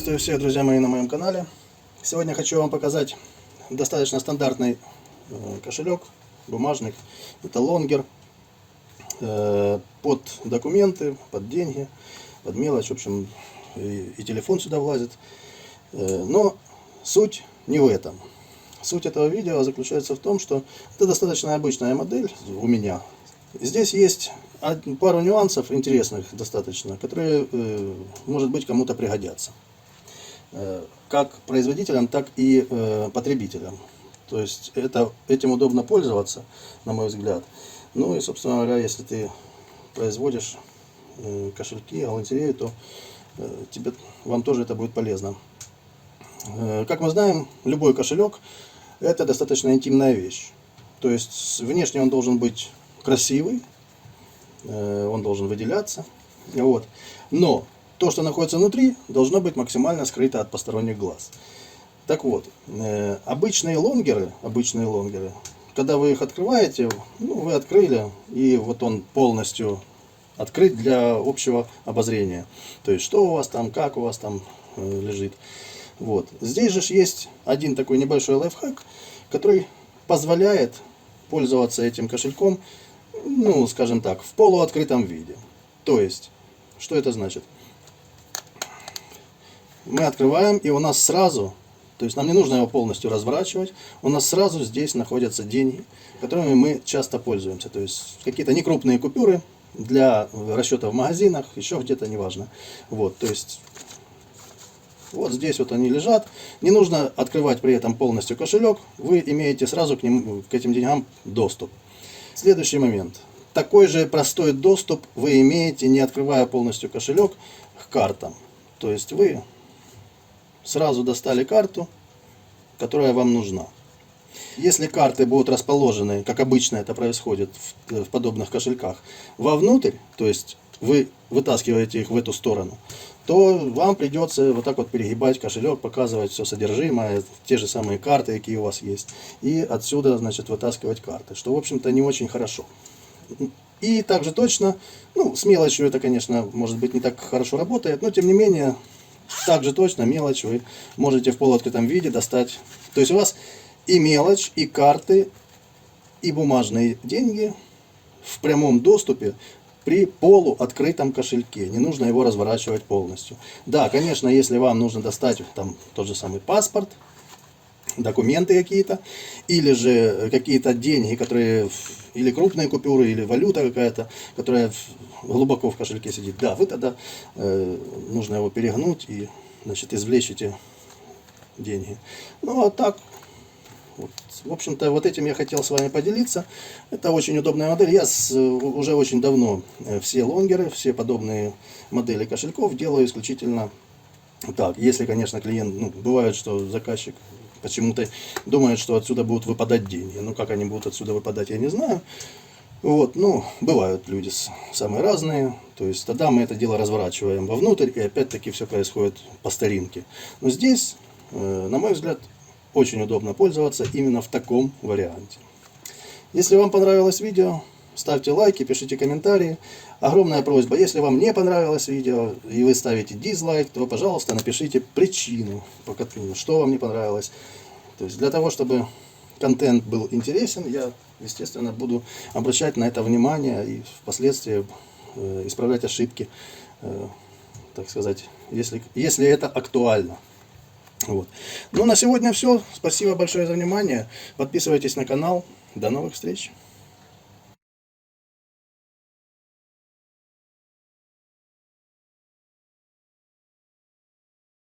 Приветствую всех, друзья мои, на моем канале. Сегодня хочу вам показать достаточно стандартный кошелек бумажный. Это лонгер под документы, под деньги, под мелочь. В общем, и телефон сюда влазит. Но суть не в этом. Суть этого видео заключается в том, что это достаточно обычная модель у меня. Здесь есть пару нюансов интересных достаточно, которые, может быть, кому-то пригодятся. Как производителям, так и потребителям. То есть этим удобно пользоваться, на мой взгляд. Ну и, собственно говоря, если ты производишь кошельки, галантерею, то вам тоже это будет полезно. Как мы знаем, любой кошелек — это достаточно интимная вещь. То есть внешне он должен быть красивый, он должен выделяться. Вот. Но то, что находится внутри, должно быть максимально скрыто от посторонних глаз. Так вот, обычные лонгеры, когда вы их открываете, вы открыли, и вот он полностью открыт для общего обозрения. То есть, что у вас там, как у вас там лежит. Вот. Здесь же есть один такой небольшой лайфхак, который позволяет пользоваться этим кошельком, скажем так, в полуоткрытом виде. То есть, что это значит? Мы открываем, и у нас сразу, то есть нам не нужно его полностью разворачивать, у нас сразу здесь находятся деньги, которыми мы часто пользуемся. То есть какие-то некрупные купюры для расчета в магазинах, еще где-то, неважно. Вот, то есть вот здесь вот они лежат. Не нужно открывать при этом полностью кошелек, вы имеете сразу к этим деньгам доступ. Следующий момент. Такой же простой доступ вы имеете, не открывая полностью кошелек, к картам. То есть вы сразу достали карту, которая вам нужна. Если карты будут расположены, как обычно это происходит в подобных кошельках, вовнутрь, то есть вы вытаскиваете их в эту сторону, то вам придется вот так вот перегибать кошелек, показывать все содержимое, те же самые карты, какие у вас есть, и отсюда, значит, вытаскивать карты, что, в общем-то, не очень хорошо. И также точно, с мелочью это, конечно, может быть, не так хорошо работает, но, тем не менее, также точно мелочь вы можете в полуоткрытом виде достать. То есть у вас и мелочь, и карты, и бумажные деньги в прямом доступе при полуоткрытом кошельке. Не нужно его разворачивать полностью. Да, конечно, если вам нужно достать там тот же самый паспорт, документы какие-то, или же какие-то деньги, которые, или крупные купюры, или валюта какая-то, которая глубоко в кошельке сидит, да, вы тогда нужно его перегнуть и, значит, извлечь эти деньги. Ну, а так, вот, в общем-то, вот этим я хотел с вами поделиться. Это очень удобная модель. Я уже очень давно все лонгеры, все подобные модели кошельков делаю исключительно так. Если, конечно, клиент, бывает, что заказчик почему-то думает, что отсюда будут выпадать деньги. Как они будут отсюда выпадать, я не знаю. Вот, бывают люди самые разные. То есть тогда мы это дело разворачиваем вовнутрь, и опять-таки все происходит по старинке. Но здесь, на мой взгляд, очень удобно пользоваться именно в таком варианте. Если вам понравилось видео, ставьте лайки, пишите комментарии. Огромная просьба, если вам не понравилось видео и вы ставите дизлайк, то, пожалуйста, напишите причину, что вам не понравилось. То есть для того, чтобы контент был интересен, я, естественно, буду обращать на это внимание и впоследствии исправлять ошибки, так сказать, если это актуально. Вот. На сегодня все. Спасибо большое за внимание. Подписывайтесь на канал. До новых встреч.